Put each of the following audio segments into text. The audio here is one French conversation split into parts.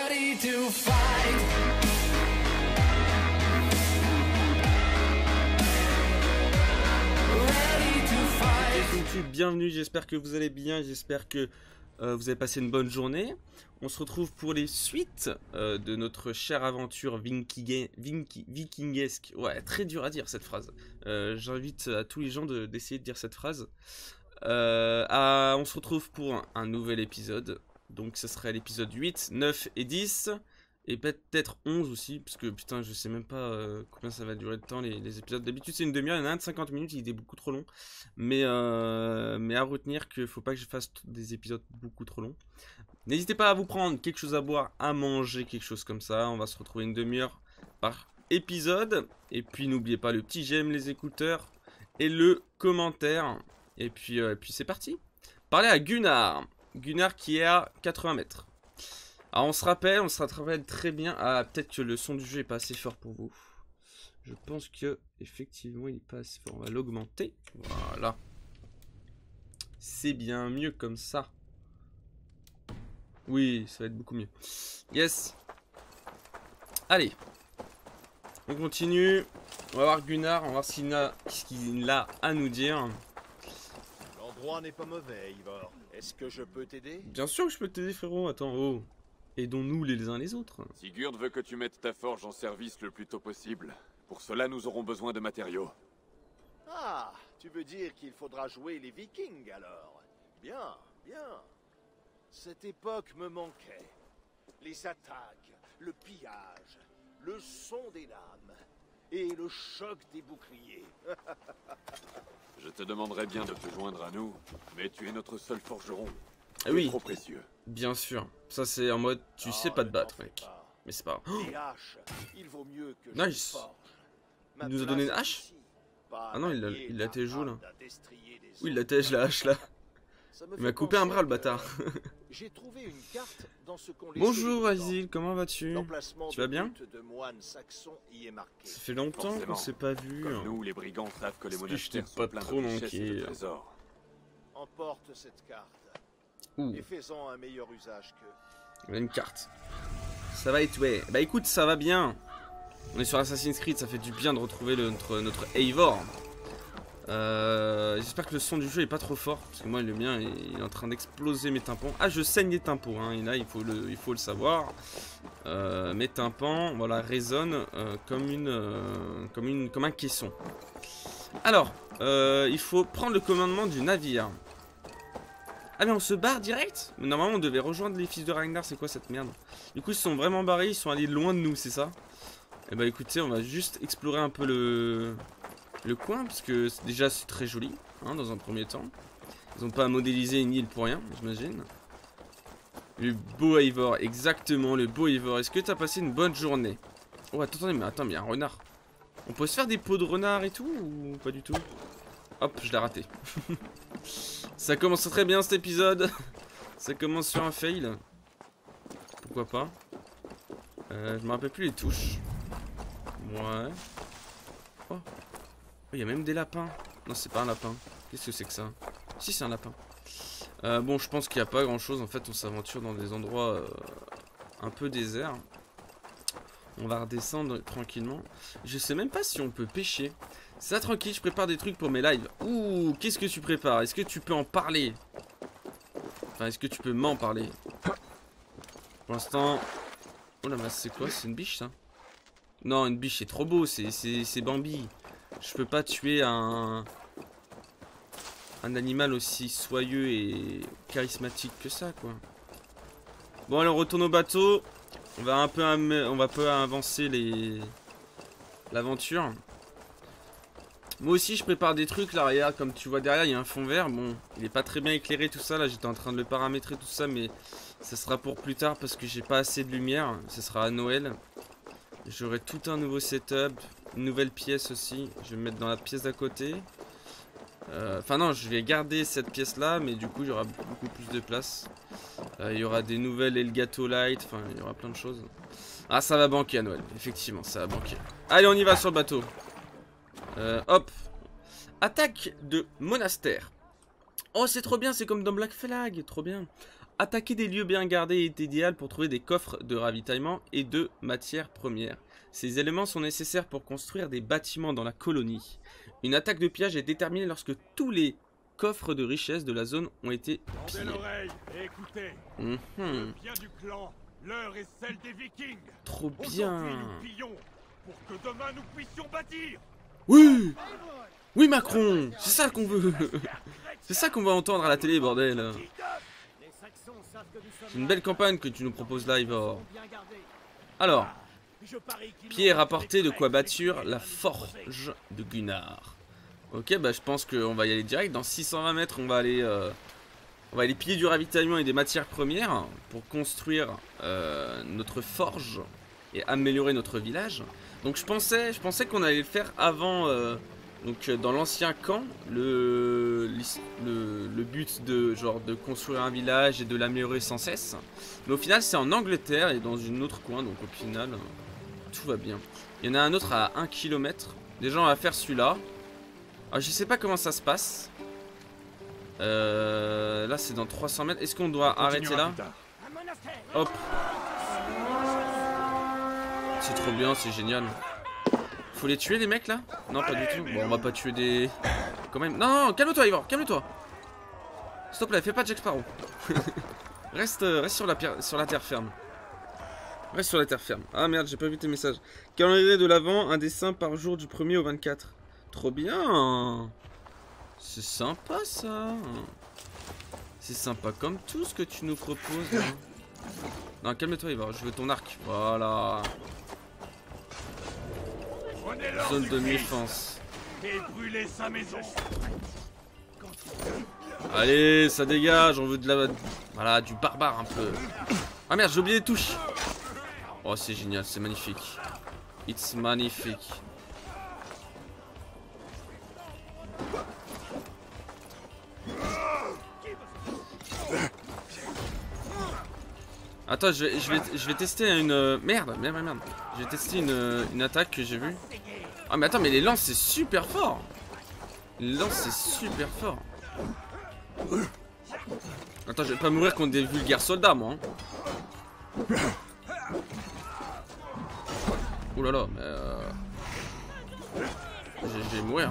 ready to fight. Ready to fight. YouTube, bienvenue, j'espère que vous allez bien, j'espère que vous avez passé une bonne journée. On se retrouve pour les suites de notre chère aventure vikingesque. Ouais, très dur à dire cette phrase. J'invite à tous les gens d'essayer de dire cette phrase. On se retrouve pour un nouvel épisode. Donc ce serait l'épisode 8, 9 et 10. Et peut-être 11 aussi, parce que putain je sais même pas combien ça va durer de temps les épisodes. D'habitude c'est une demi-heure, il y en a un de 50 minutes, il est beaucoup trop long. Mais à retenir qu'il faut pas que je fasse des épisodes beaucoup trop longs. N'hésitez pas à vous prendre quelque chose à boire, à manger, quelque chose comme ça. On va se retrouver une demi-heure par épisode. Et puis n'oubliez pas le petit j'aime, les écouteurs et le commentaire. Et puis c'est parti. Parlez à Gunnar. Gunnar qui est à 80 mètres. Alors on se rappelle très bien. Ah, peut-être que le son du jeu est pas assez fort pour vous. Je pense que effectivement il est pas assez fort. On va l'augmenter. Voilà. C'est bien mieux comme ça. Oui, ça va être beaucoup mieux. Yes. Allez. On continue. On va voir Gunnar. On va voir ce qu'il a à nous dire. L'endroit n'est pas mauvais, Ivor. Est-ce que je peux t'aider? Bien sûr que je peux t'aider, frérot. Attends, oh. Aidons-nous les uns les autres. Sigurd veut que tu mettes ta forge en service le plus tôt possible. Pour cela, nous aurons besoin de matériaux. Ah, tu veux dire qu'il faudra jouer les Vikings alors? Bien, bien. Cette époque me manquait. Les attaques, le pillage, le son des lames et le choc des boucliers. Je te demanderais bien de te joindre à nous, mais tu es notre seul forgeron. Ah oui, trop précieux. Bien sûr. Ça c'est en mode tu sais pas te battre, mec. Mais c'est pas grave. Les haches, il vaut mieux que Nice. je forge. Il nous a donné une hache? Ah non, il a été joué là. Oui, il l'a tège la hache là. Il m'a coupé un bras le bâtard. J'ai trouvé une carte dans ce qu'on Bonjour Azil, comment vas-tu? Tu vas bien? Ça fait longtemps qu'on s'est pas vu. Comme nous, les brigands savent que les monastères pas sont pleins trop de richesses et de manqué. trésors. Emporte cette carte Ouh, et fais-en un meilleur usage que... on a une carte. Ça va être ouais. Bah écoute, ça va bien. On est sur Assassin's Creed, ça fait du bien de retrouver notre Eivor. J'espère que le son du jeu est pas trop fort, parce que moi le mien il est en train d'exploser mes tympans. Ah, je saigne les tympans, hein, et là il faut le savoir. Mes tympans, voilà, résonnent comme un caisson. Alors, il faut prendre le commandement du navire. Ah mais on se barre direct? Normalement on devait rejoindre les fils de Ragnar, c'est quoi cette merde? Du coup ils sont vraiment barrés, ils sont allés loin de nous, c'est ça? Et bah écoutez, on va juste explorer un peu le coin, parce que déjà c'est très joli, hein, dans un premier temps. Ils ont pas modélisé une île pour rien, j'imagine. Le beau Eivor, exactement, le beau Eivor. Est-ce que t'as passé une bonne journée? Oh attendez, mais attends, mais il y a un renard. On peut se faire des peaux de renard et tout, ou pas du tout? Hop, je l'ai raté. Ça commence très bien cet épisode. Ça commence sur un fail. Pourquoi pas. Je me rappelle plus les touches. Ouais. Oh. Il y a même des lapins. Non, c'est pas un lapin. Qu'est-ce que c'est que ça? Si, c'est un lapin. Bon, je pense qu'il n'y a pas grand chose. En fait, on s'aventure dans des endroits un peu déserts. On va redescendre tranquillement. Je sais même pas si on peut pêcher. Ça, tranquille, je prépare des trucs pour mes lives. Ouh, qu'est-ce que tu prépares? Est-ce que tu peux en parler? Enfin, est-ce que tu peux m'en parler? Pour l'instant... Oh la masse, c'est quoi? C'est une biche, ça? Non, une biche, c'est trop beau. C'est Bambi. Je peux pas tuer un animal aussi soyeux et charismatique que ça, quoi. Bon, allez, on retourne au bateau. On va un peu avancer l'aventure. Moi aussi, je prépare des trucs. Là, regarde, comme tu vois derrière, il y a un fond vert. Bon, il est pas très bien éclairé, tout ça. Là, j'étais en train de le paramétrer, tout ça. Mais ça sera pour plus tard parce que j'ai pas assez de lumière. Ce sera à Noël. J'aurai tout un nouveau setup. Une nouvelle pièce aussi. Je vais me mettre dans la pièce d'à côté. Enfin non, je vais garder cette pièce là, mais du coup il y aura beaucoup plus de place. Il y aura des nouvelles Elgato Light, enfin il y aura plein de choses. Ah, ça va banquer à Noël, effectivement, ça va banquer. Allez, on y va sur le bateau. Hop. Attaque de monastère. Oh, c'est trop bien, c'est comme dans Black Flag, trop bien. Attaquer des lieux bien gardés est idéal pour trouver des coffres de ravitaillement et de matières premières. Ces éléments sont nécessaires pour construire des bâtiments dans la colonie. Une attaque de pillage est déterminée lorsque tous les coffres de richesse de la zone ont été Tendez pillés. l'oreille et écoutez. Mhm. Le bien du clan, l'heure est celle des Vikings. Trop bien. Aujourd'hui, nous pillons pour que demain nous puissions bâtir. Oui. Oui, Macron. C'est ça qu'on veut. C'est ça qu'on va entendre à la télé, bordel. C'est une belle campagne que tu nous proposes là, Ivor. Alors, Pierre a apporté de quoi bâtir la forge de Gunnar. Ok, bah je pense qu'on va y aller direct. Dans 620 mètres, on va aller piller du ravitaillement et des matières premières pour construire notre forge et améliorer notre village. Donc je pensais qu'on allait le faire avant, donc dans l'ancien camp, le but de construire un village et de l'améliorer sans cesse. Mais au final c'est en Angleterre et dans une autre coin, donc au final tout va bien. Il y en a un autre à 1 km. Déjà on va faire celui-là. Alors je sais pas comment ça se passe. Là c'est dans 300 mètres. Est-ce qu'on doit arrêter là? Hop. C'est trop bien, c'est génial. Faut les tuer les mecs là? Non pas du tout. Bon on va pas tuer des... Quand même. Non, non, calme-toi Ivor, calme-toi. Stop là, fais pas Jack Sparrow. reste sur la terre ferme. Reste sur la terre ferme. Ah merde, j'ai pas vu tes messages. Calendrier de l'Avent, un dessin par jour du 1er au 24. Trop bien. C'est sympa ça. C'est sympa comme tout ce que tu nous proposes là. Non, calme-toi Ivor, je veux ton arc. Voilà. Zone de défense. Et brûler sa maison. Allez, ça dégage, on veut de la... Voilà, du barbare un peu. Ah merde, j'ai oublié les touches. Oh, c'est génial, c'est magnifique. It's magnifique. Attends, je vais tester une... Merde. Je vais tester une attaque que j'ai vue. Ah mais attends, mais les lances c'est super fort. Les lances c'est super fort. Attends, je vais pas mourir contre des vulgaires soldats moi. Ouh là là, mais je vais mourir.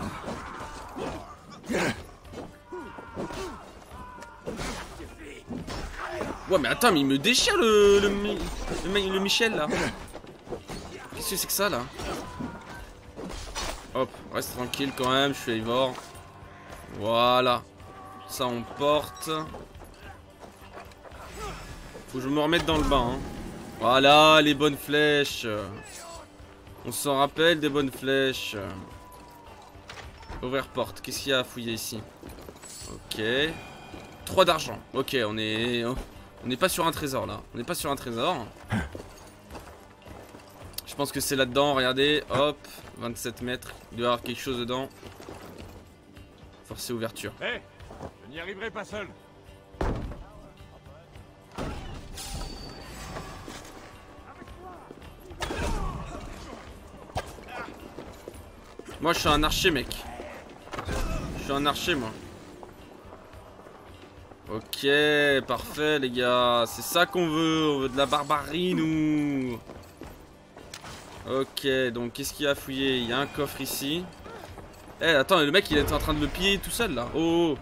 Ouais mais attends, mais il me déchire le Michel là. Qu'est-ce que c'est que ça là? Hop, reste tranquille quand même, je suis Ivor. Voilà. Ça on porte. Faut que je me remette dans le bain hein. Voilà les bonnes flèches. On s'en rappelle des bonnes flèches. Ouvrir porte, qu'est-ce qu'il y a à fouiller ici? Ok. 3 d'argent. Ok, on n'est pas sur un trésor là. On n'est pas sur un trésor. Je pense que c'est là-dedans, regardez. Hop, 27 mètres. Il doit y avoir quelque chose dedans. Forcer ouverture. Hé, je n'y arriverai pas seul. Moi je suis un archer mec. Je suis un archer moi. Ok, parfait les gars. C'est ça qu'on veut. On veut de la barbarie nous. Ok, donc qu'est-ce qu'il y a à fouiller? Il y a un coffre ici. Eh, attends, le mec il est en train de le piller tout seul là. Oh,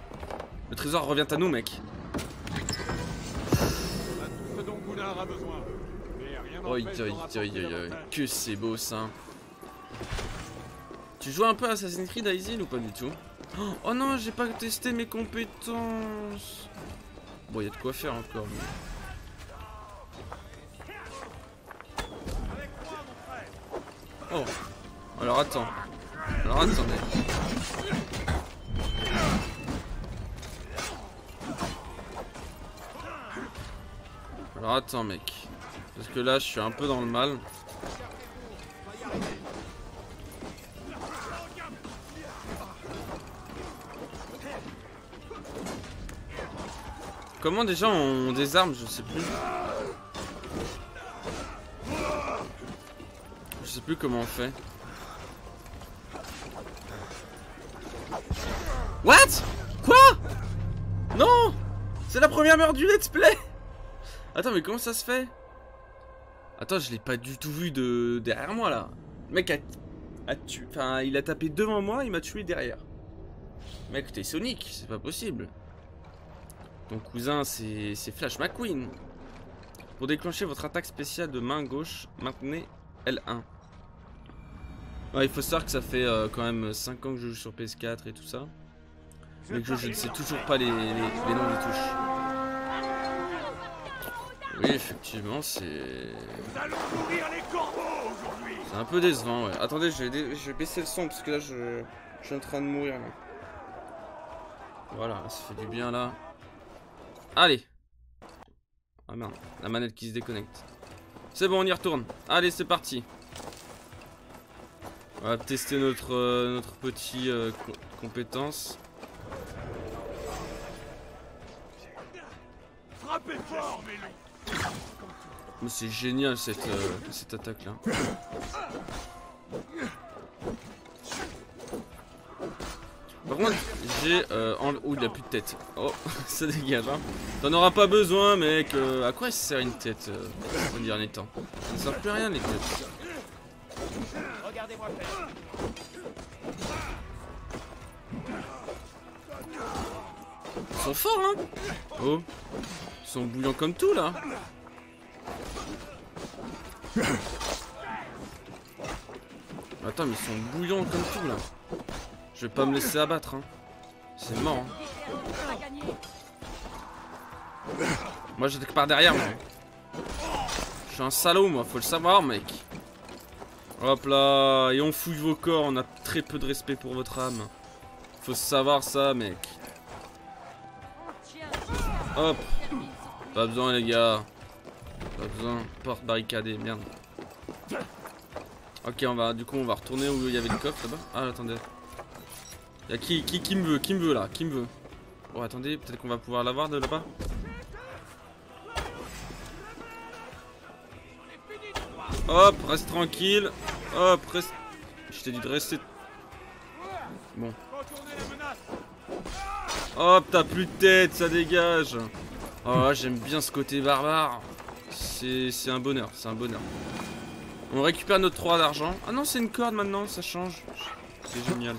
le trésor revient à nous mec. Ce dont Gunnar a besoin. Mais rien n'empêche que c'est beau ça. Tu joues un peu à Assassin's Creed Isle ou pas du tout? Oh non, j'ai pas testé mes compétences. Bon, il y a de quoi faire encore. Mais... Oh, alors attends. Alors attendez. Alors attends mec. Parce que là je suis un peu dans le mal. Comment déjà on désarme, je sais plus. Je sais plus comment on fait. What? Quoi? Non! C'est la première meurtre du let's play! Attends, mais comment ça se fait? Attends, je l'ai pas du tout vu de derrière moi là. Le mec a tué. Enfin, il a tapé devant moi, il m'a tué derrière. Mec, t'es Sonic, c'est pas possible. Ton cousin, c'est Flash McQueen. Pour déclencher votre attaque spéciale de main gauche, maintenez L1. Ouais, il faut savoir que ça fait quand même 5 ans que je joue sur PS4 et tout ça. Mais que je ne sais toujours pas les noms des touches. Oui, effectivement, c'est un peu décevant, ouais. Attendez, je vais baisser le son parce que là, je suis en train de mourir, là. Voilà, ça fait du bien, là. Allez. Ah merde, la manette qui se déconnecte. C'est bon, on y retourne. Allez, c'est parti. On va tester notre petit compétence. Frappez fort, Mais c'est génial cette attaque là. Par contre, j'ai oh, il a plus de tête. Oh, ça dégage, hein. T'en auras pas besoin, mec. À quoi ça sert une tête ces derniers temps? Ça ne sert plus à rien les têtes. Regardez-moi faire. Ils sont forts, hein. Oh, ils sont bouillants comme tout là. Attends, mais ils sont bouillants comme tout là. Je vais pas me laisser abattre, hein. C'est mort, hein. Moi j'attaque par derrière, moi. Je suis un salaud, moi, faut le savoir, mec. Hop là, et on fouille vos corps, on a très peu de respect pour votre âme. Faut savoir ça, mec. Hop. Pas besoin, les gars. Pas besoin. Porte barricadée, merde. Ok, du coup, on va retourner où il y avait le coffre là-bas. Ah, attendez. Y'a qui me veut? Qui me veut là? Qui me veut? Oh, attendez, peut-être qu'on va pouvoir l'avoir de là-bas. Hop, reste tranquille. Hop, reste. Je t'ai dit de rester. Bon. Hop, t'as plus de tête, ça dégage. Oh, j'aime bien ce côté barbare. C'est un bonheur, c'est un bonheur. On récupère notre 3 d'argent. Ah non, c'est une corde maintenant, ça change. C'est génial.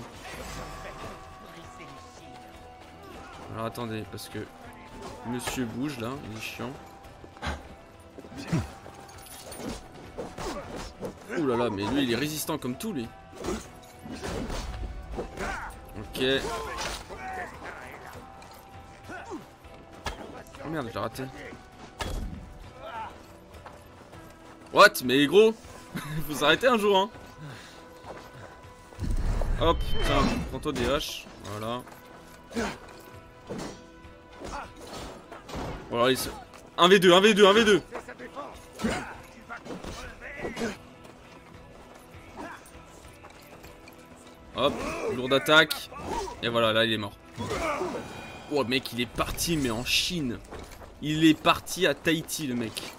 Alors attendez, parce que monsieur bouge là, il est chiant. Ouh là là, mais lui il est résistant comme tout lui. Ok. Oh merde, j'ai raté. What? Mais gros, faut s'arrêter un jour, hein. Hop, tiens, prends-toi des haches. Voilà. Voilà, allez, 1v2, 1v2, 1v2. Hop, lourde attaque. Et voilà, là il est mort. Oh mec, il est parti mais en Chine. Il est parti à Tahiti le mec.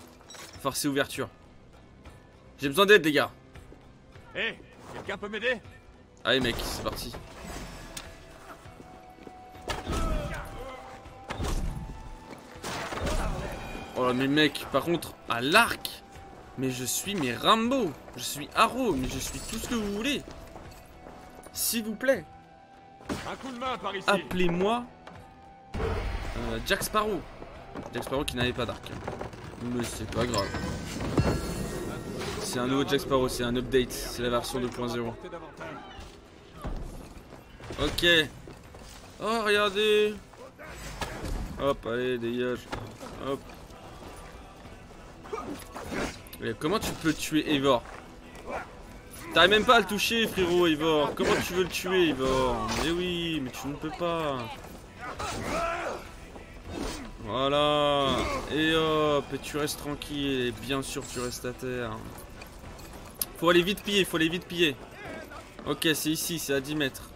Forcé ouverture. J'ai besoin d'aide les gars. Hé, quelqu'un peut m'aider? Allez mec, c'est parti. Oh là mais mec, par contre, à l'arc. Mais je suis Rambo. Je suis Arrow, mais je suis tout ce que vous voulez. S'il vous plaît. Un coup de main par ici. Appelez-moi Jack Sparrow. Jack Sparrow qui n'avait pas d'arc. Mais c'est pas grave. C'est un nouveau Jack Sparrow, c'est un update. C'est la version 2.0. Ok. Oh, regardez. Hop, allez, dégage. Hop. Mais comment tu peux tuer Eivor? T'arrives même pas à le toucher, frérot, Eivor. Comment tu veux le tuer, Eivor? Mais oui, mais tu ne peux pas. Voilà. Et hop, et tu restes tranquille. Et bien sûr, tu restes à terre. Faut aller vite piller, faut aller vite piller. Ok, c'est ici, c'est à 10 mètres.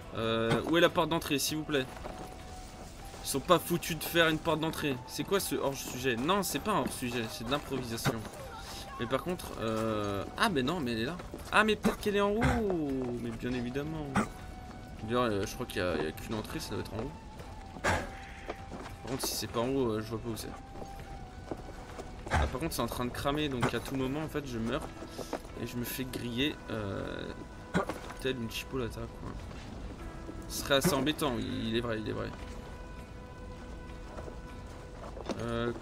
Où est la porte d'entrée, s'il vous plaît? Ils sont pas foutus de faire une porte d'entrée. C'est quoi ce hors-sujet? Non, c'est pas un hors-sujet, c'est de l'improvisation. Mais par contre, ah mais non, mais elle est là. Ah mais peut-être qu'elle est en haut. Mais bien évidemment. D'ailleurs, je crois qu'il y a qu'une entrée, ça doit être en haut. Par contre, si c'est pas en haut, je vois pas où c'est. par contre c'est en train de cramer, donc à tout moment en fait je meurs et je me fais griller tel une chipolata quoi. Ce serait assez embêtant, oui, il est vrai, il est vrai.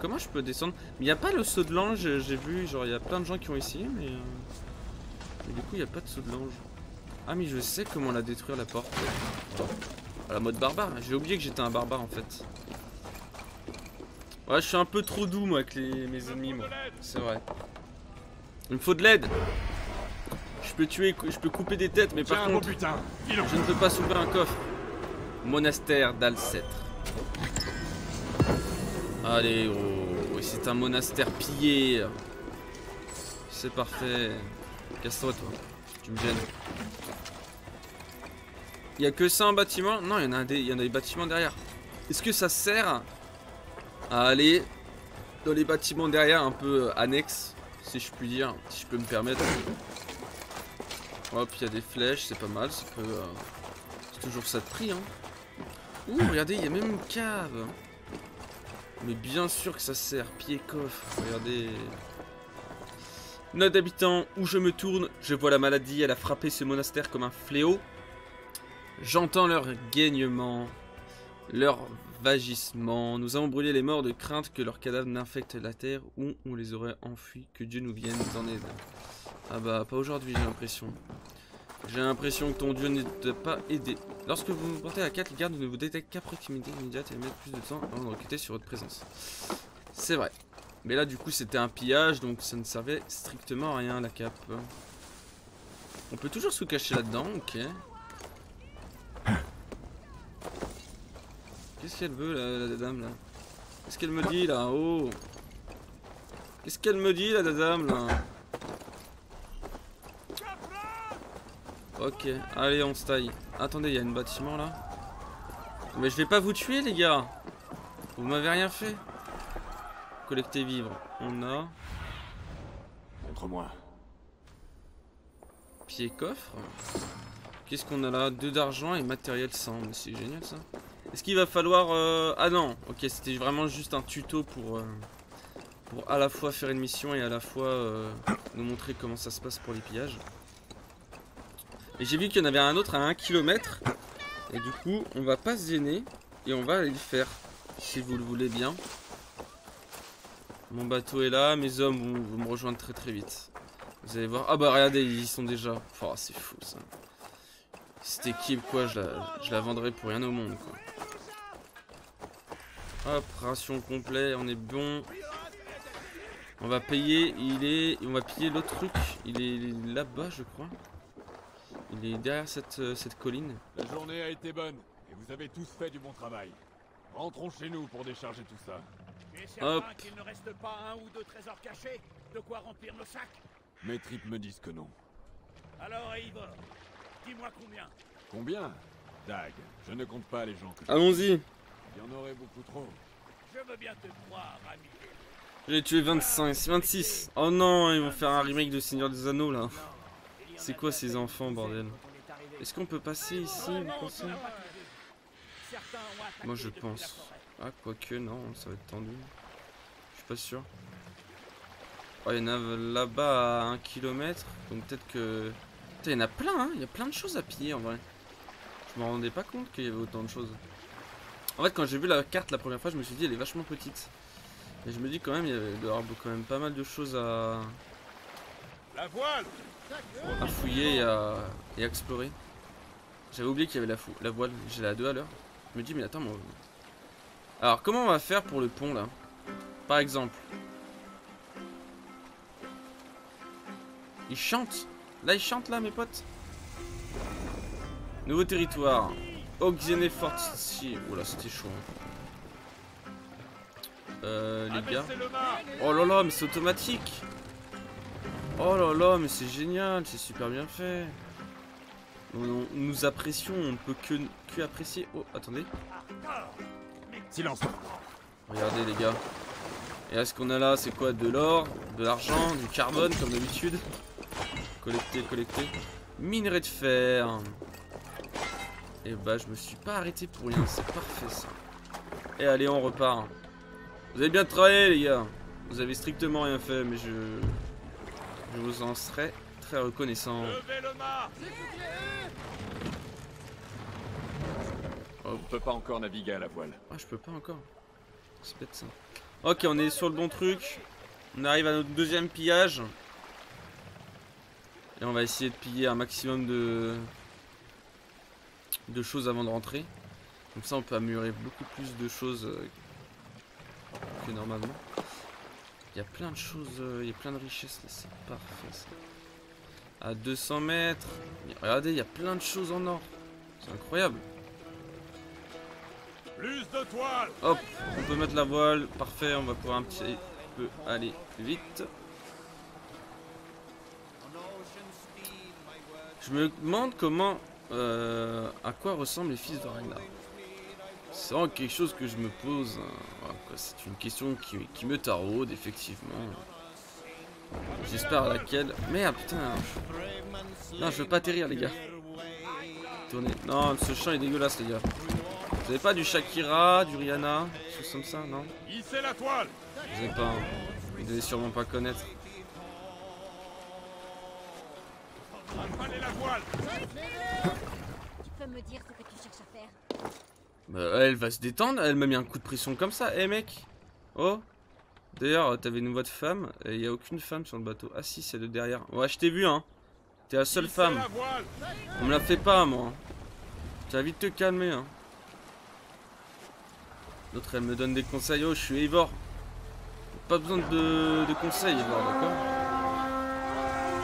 Comment je peux descendre? Il n'y a pas le saut de l'ange, j'ai vu, genre il y a plein de gens qui ont essayé, mais du coup il n'y a pas de saut de l'ange. Ah mais je sais comment la détruire la porte. À la mode barbare, j'ai oublié que j'étais un barbare en fait. Ouais, je suis un peu trop doux moi avec mes ennemis moi, c'est vrai. Il me faut de l'aide. Je peux tuer, je peux couper des têtes, mais par contre, je ne peux pas s'ouvrir un coffre. Monastère d'Alcêtre. Allez, oh, c'est un monastère pillé. C'est parfait. Casse-toi, toi. Tu me gênes. Il y a que ça en bâtiment? Non, il y en a des bâtiments derrière. Est-ce que ça sert à aller dans les bâtiments derrière un peu annexes, si je puis dire, si je peux me permettre? Hop, il y a des flèches, c'est pas mal, c'est toujours ça de prix, hein. Ouh, regardez, il y a même une cave. Mais bien sûr que ça sert, pied coffre, regardez. Note d'habitant, où je me tourne, je vois la maladie, elle a frappé ce monastère comme un fléau. J'entends leur guignement, leur vagissement. Nous avons brûlé les morts de crainte que leurs cadavres n'infectent la terre ou on les aurait enfuis, que Dieu nous vienne en aide. Ah bah, pas aujourd'hui, j'ai l'impression. J'ai l'impression que ton Dieu ne t'a pas aidé. Lorsque vous vous portez à 4, les gardes ne vous détectent qu'à proximité immédiate et mettent plus de temps avant de recruter sur votre présence. C'est vrai. Mais là, du coup, c'était un pillage, donc ça ne servait strictement à rien, la cape. On peut toujours se cacher là-dedans, ok. Qu'est-ce qu'elle veut, la dame, là? Qu'est-ce qu'elle me dit, là? Oh! Qu'est-ce qu'elle me dit, la dame, là? Ok, allez, on se taille. Attendez, il y a un bâtiment, là. Mais je vais pas vous tuer, les gars. Vous m'avez rien fait. Collecter vivres. On a... Contre moi. Pied coffre. Qu'est-ce qu'on a là? 2 d'argent et matériel 100. Mais c'est génial, ça. Est-ce qu'il va falloir... Ah non, ok, c'était vraiment juste un tuto pour à la fois faire une mission et à la fois nous montrer comment ça se passe pour les pillages. Et j'ai vu qu'il y en avait un autre à 1 km. Et du coup, on va pas se gêner. Et on va aller le faire. Si vous le voulez bien. Mon bateau est là. Mes hommes vont me rejoindre très très vite. Vous allez voir. Ah bah regardez, ils y sont déjà. Oh, c'est fou ça. Cette équipe, quoi, je la vendrai pour rien au monde, quoi. Hop, ration complet, on est bon. On va payer, on va piller l'autre truc. Il est là-bas, je crois. Il est derrière cette colline. La journée a été bonne et vous avez tous fait du bon travail. Rentrons chez nous pour décharger tout ça. Tu es certain qu'il ne reste pas 1 ou 2 trésors cachés? De quoi remplir nos sacs? Mes tripes me disent que non. Alors, Eivor, dis-moi combien? Combien? Dag, je ne compte pas les gens que... Allons-y. Il y en aurait beaucoup trop. Je veux bien te croire, ami. J'ai tué 25, 26. Oh non, ils vont faire un remake de Seigneur des Anneaux, là. C'est quoi ces enfants, bordel? Est-ce qu'on peut passer ici, vous pensez? Moi, je pense. Ah, quoique, non, ça va être tendu. Je suis pas sûr. Oh, il y en a là-bas à 1 km. Donc peut-être que... Putain, il y en a plein, hein. Il y a plein de choses à piller, en vrai. Je me rendais pas compte qu'il y avait autant de choses. En fait, quand j'ai vu la carte la première fois, je me suis dit, elle est vachement petite. Et je me dis quand même, il doit y avoir quand même pas mal de choses à... La voile! À fouiller et à explorer. J'avais oublié qu'il y avait la voile. J'ai la 2 à l'heure. Je me dis, mais attends, moi... Alors, comment on va faire pour le pont, là? Par exemple. Ils chantent. Là, ils chantent, là, mes potes. Nouveau territoire. Oxyene Fortifié. Oh là, c'était chaud. Les gars. Oh là là, mais c'est automatique. Oh là là, mais c'est génial. C'est super bien fait. Nous apprécions, on ne peut que apprécier. Oh, attendez. Silence. Regardez, les gars. Et là, ce qu'on a là, c'est quoi? De l'or, de l'argent, du carbone, comme d'habitude. Collecter, collecter. Minerai de fer. Et bah, je me suis pas arrêté pour rien. C'est parfait, ça. Et allez, on repart. Vous avez bien travaillé, les gars. Vous avez strictement rien fait, mais je vous en serais très reconnaissant. Levez le mât. On peut pas encore naviguer à la voile. Ah, je peux pas encore. C'est bête ça. Ok, on est sur le bon truc. On arrive à notre deuxième pillage. Et on va essayer de piller un maximum de choses avant de rentrer. Comme ça, on peut améliorer beaucoup plus de choses que normalement. Il y a plein de choses, il y a plein de richesses là, c'est parfait ça. À 200 mètres. Regardez, il y a plein de choses en or. C'est incroyable. Plus de toile. Hop, on peut mettre la voile, parfait, on va pouvoir un petit peu aller vite. Je me demande comment, à quoi ressemblent les fils de Ragnar. C'est vraiment quelque chose que je me pose. Voilà, c'est une question qui me taraude, effectivement. J'espère à laquelle. Merde, putain. Non, je veux pas atterrir, les gars. Tournez. Non, ce chant est dégueulasse, les gars. Vous avez pas du Shakira, du Rihanna, des choses comme ça, non? Hissez la toile. Vous avez pas, hein. Vous devez sûrement pas connaître. Rafalez la voile. Tu peux me dire ce que tu cherches à faire? Bah, elle va se détendre, elle m'a mis un coup de pression comme ça. Eh mec. Oh. D'ailleurs, t'avais une voix de femme, et il y a aucune femme sur le bateau. Ah si, c'est de derrière. Ouais, je t'ai vu, hein. T'es la seule femme. La voile. On me la fait pas, moi. Tu vas vite te calmer, hein. L'autre, elle me donne des conseils. Oh, je suis Eivor. Pas besoin de conseils, Eivor, d'accord?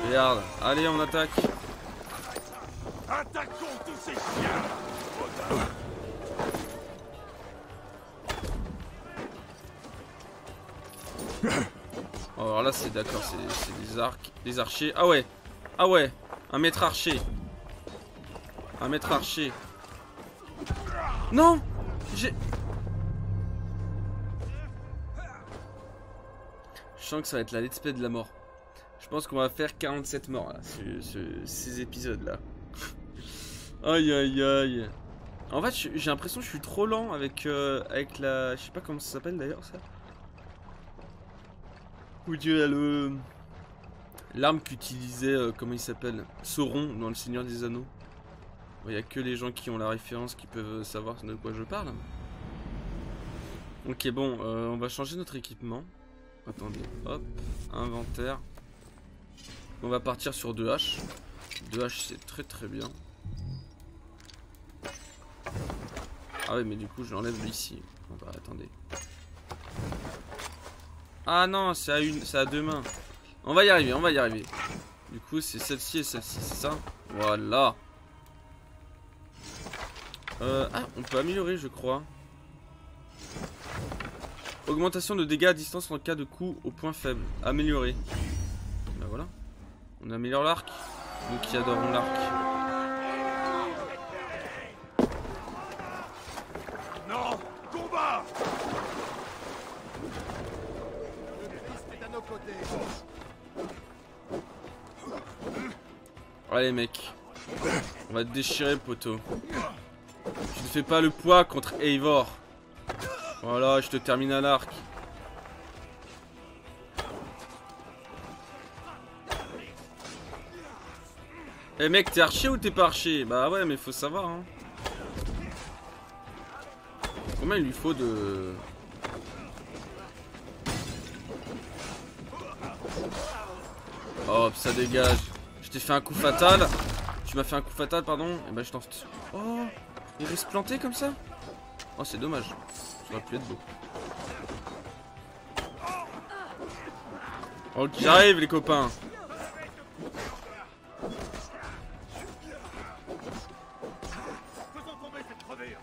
Regarde. Allez, on attaque. Attaquons tous ces chiens. Oh, alors là, c'est d'accord, c'est des arcs, des archers. Ah ouais. Ah ouais. Un maître archer. Un maître archer. Non. J'ai... Je sens que ça va être la let's play de la mort. Je pense qu'on va faire 47 morts là, ces épisodes là. Aïe aïe aïe. En fait, j'ai l'impression que je suis trop lent avec la... Je sais pas comment ça s'appelle d'ailleurs ça. Ou Dieu, l'arme qu'utilisait, comment il s'appelle, Sauron dans Le Seigneur des Anneaux. Il n'y a que les gens qui ont la référence qui peuvent savoir de quoi je parle. Ok, bon, on va changer notre équipement. Attendez, hop, inventaire. On va partir sur 2 haches. 2 haches, c'est très très bien. Ah ouais, mais du coup, je l'enlève ici. On va attendez. Ah non, c'est à 2 mains. On va y arriver, on va y arriver. Du coup, c'est celle-ci et celle-ci, c'est ça? Voilà. Ah, on peut améliorer, je crois. Augmentation de dégâts à distance en cas de coup au point faible. Améliorer. Ben voilà. On améliore l'arc. Nous qui adorons l'arc. Non, combat. C'est à nos côtés. Allez mec. On va te déchirer poteau. Tu ne fais pas le poids contre Eivor. Voilà, je te termine à l'arc. Eh mec, t'es archer ou t'es pas archer? Bah ouais, mais faut savoir hein. Combien il lui faut de... Oh, ça dégage. Je t'ai fait un coup fatal. Tu m'as fait un coup fatal, pardon. Et bah je t'en... Oh, il reste planté comme ça? Oh, c'est dommage. Ça aurait pu être beau. Ok, j'arrive les copains. Faisons tomber cette crevure.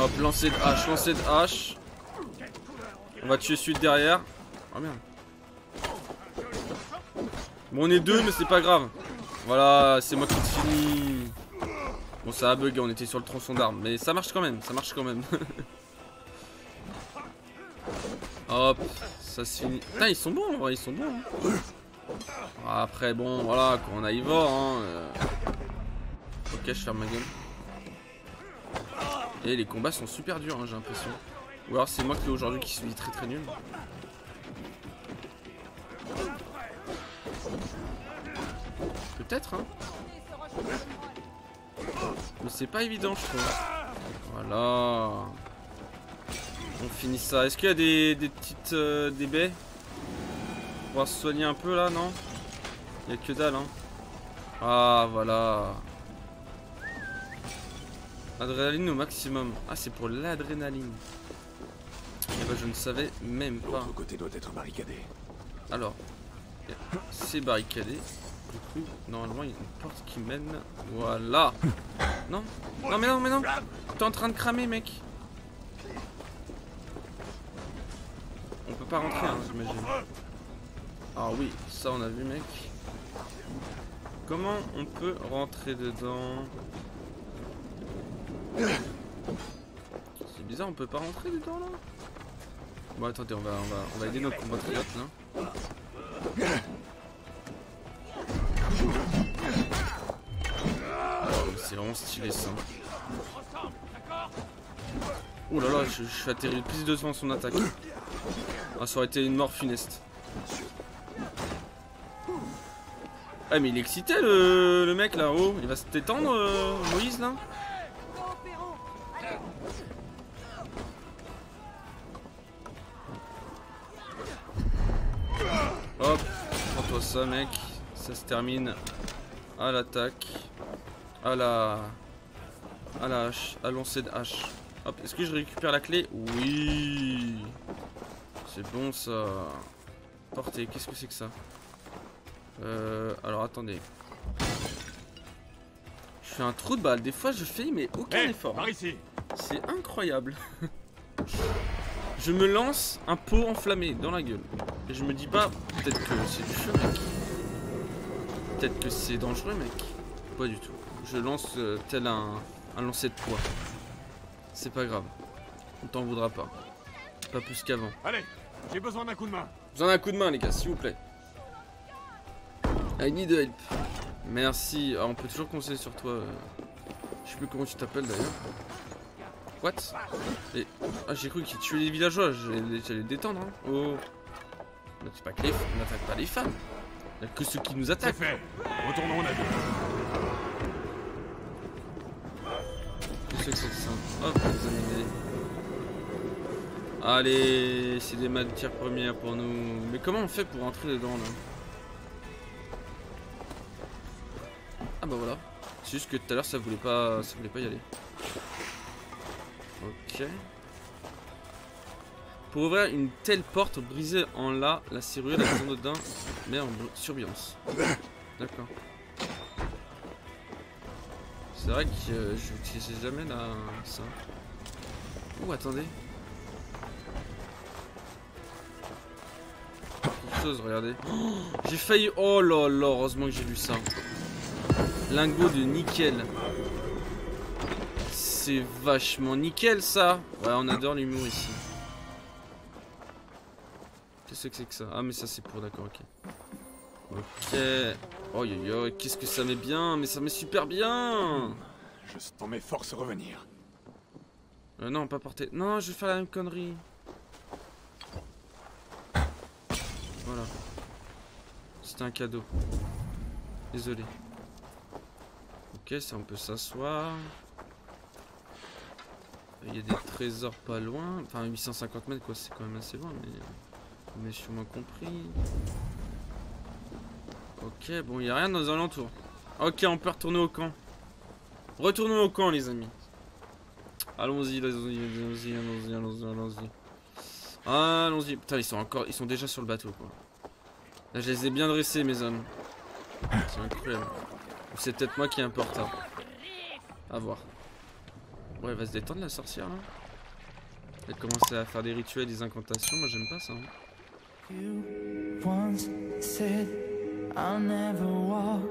Hop, lancer de hache, lancer de hache. On va tuer celui de derrière. Oh merde. Bon, on est 2, mais c'est pas grave. Voilà, c'est moi qui te finis. Bon, ça a bugué, on était sur le tronçon d'armes. Mais ça marche quand même, ça marche quand même. Hop, ça se finit. Putain, ils sont bons en vrai, ils sont bons. Hein. Après, bon, voilà, quand on a Eivor. Hein, Ok, je ferme ma gueule. Et les combats sont super durs, hein, j'ai l'impression. Ou alors c'est moi qui aujourd'hui qui suis très très nul. Peut-être, hein. Mais c'est pas évident, je trouve. Voilà. On finit ça. Est-ce qu'il y a des petites des baies? On va se soigner un peu là, non? Il y a que dalle, hein. Ah, voilà. Adrénaline au maximum. Ah, c'est pour l'adrénaline. Eh ben, je ne savais même pas. L'autre côté doit être barricadé. Alors, c'est barricadé. Du coup, normalement, il y a une porte qui mène. Voilà. Non, non, mais non, mais non. T'es en train de cramer, mec. On peut pas rentrer, hein, j'imagine. Ah oui, ça on a vu, mec. Comment on peut rentrer dedans? C'est bizarre, on peut pas rentrer dedans là. Bon, attendez, on va aider nos compatriotes là. Oh, c'est vraiment stylé ça. Oh là là, je suis atterri plus de devant son attaque. Ah, ça aurait été une mort funeste. Ah, mais il est excité le mec là-haut. Il va se détendre, Moïse là. Hop, prends-toi ça, mec. Ça se termine à l'attaque. À la hache, à lancer de hache. Hop, est-ce que je récupère la clé? Oui. C'est bon ça. Portée, qu'est-ce que c'est que ça? Alors attendez. Je fais un trou de balle. Des fois je fais mais aucun effort. Par ici. C'est incroyable. Je me lance un pot enflammé dans la gueule. Et je me dis pas, peut-être que c'est du feu, mec. Peut-être que c'est dangereux, mec. Pas du tout. Je lance tel un lancer de poids. C'est pas grave. On t'en voudra pas. Pas plus qu'avant. Allez, j'ai besoin d'un coup de main. Besoin d'un coup de main, les gars, s'il vous plaît. I need help. Merci. Ah, on peut toujours compter sur toi. Je sais plus comment tu t'appelles d'ailleurs. What? Et... Ah, j'ai cru qu'il tuait les villageois. J'allais détendre. Hein. Oh. On n'attaque pas les femmes. Il n'y a que ceux qui nous C'est attaquent. fait. Retournons au navire. Qu'est-ce que c'est que ça? Hop, les amis. Allez, c'est des matières premières pour nous. Mais comment on fait pour rentrer dedans là? Ah bah voilà. C'est juste que tout à l'heure ça voulait pas y aller. Ok. Pour ouvrir une telle porte brisée en là, la serrure, la maison dedans, mais en surveillance. D'accord. C'est vrai que je n'utilisais jamais là, ça. Oh, attendez. Quelque chose, regardez. Oh, j'ai failli. Oh là là, heureusement que j'ai vu ça. Lingot de nickel. C'est vachement nickel ça. Ouais, on adore l'humour ici. Qu'est-ce que c'est que ça? Ah, mais ça c'est pour, d'accord, ok. Ok. Oh yo yo, qu'est-ce que ça met bien? Mais ça met super bien. Je sens mes forces revenir. Non, pas porter. Non, je vais faire la même connerie. Voilà. C'était un cadeau. Désolé. Ok, ça on peut s'asseoir. Il y a des trésors pas loin. Enfin, 850 mètres, quoi, c'est quand même assez loin, mais vous m'avez sûrement compris. Ok, bon, il n'y a rien dans les alentours. Ok, on peut retourner au camp. Retournons au camp, les amis. Allons-y, allons-y. Allons-y. Putain, ils sont déjà sur le bateau, quoi. Là, je les ai bien dressés, mes hommes. C'est incroyable. Ou c'est peut-être moi qui est un peu en retard. À voir. Ouais, elle va se détendre, la sorcière, là. Elle commence à faire des rituels, des incantations. Moi, j'aime pas ça. Hein. You once said I'll never walk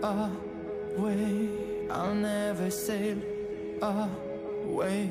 away, I'll never sail away.